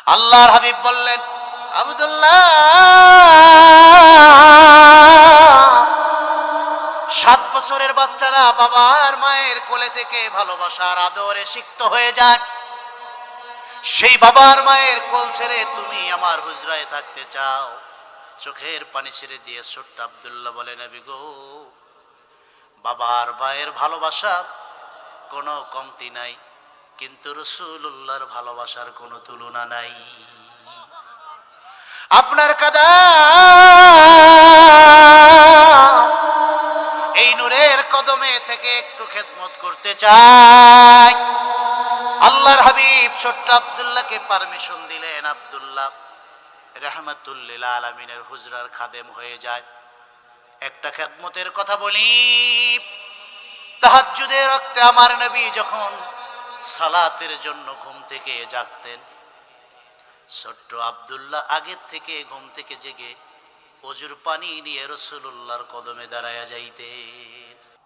আল্লাহর হাবিব বললেন, আব্দুল্লাহ, 7 বছরের বাচ্চারা বাবার মায়ের কোলে থেকে ভালোবাসার আদরে সিক্ত হয়ে যায়। সেই বাবার মায়ের কোল ছেড়ে তুমি আমার হুজরায় থাকতে চাও? চোখের পানি ছেড়ে দিয়ে ছোট্ট আব্দুল্লাহ বলে, নবী গো, বাবার মায়ের ভালোবাসা কোনো কমতি নাই, কিন্তু রাসূলুল্লাহর ভালোবাসার কোনো তুলনা নাই। আপনার কাদা এই নূরের কদমে থেকে একটু খেদমত করতে চাই। আল্লাহর হাবিব ছোট্ট আব্দুল্লাহকে পারমিশন দিলেন। আব্দুল্লাহ রাহমাতুল লিল আলামিনের হুজরার খাদেম হয়ে যায়। একটা খেদমতের কথা বলি, তাহাজ্জুদের রক্তে আমার নবী যখন সালাতের জন্য ঘুম থেকে জাগতেন, ছোট্ট আব্দুল্লাহ আগের থেকে ঘুম থেকে জেগে অজুর পানি নিয়ে রাসূলুল্লাহর কদমে দাঁড়ায়া যাইতে।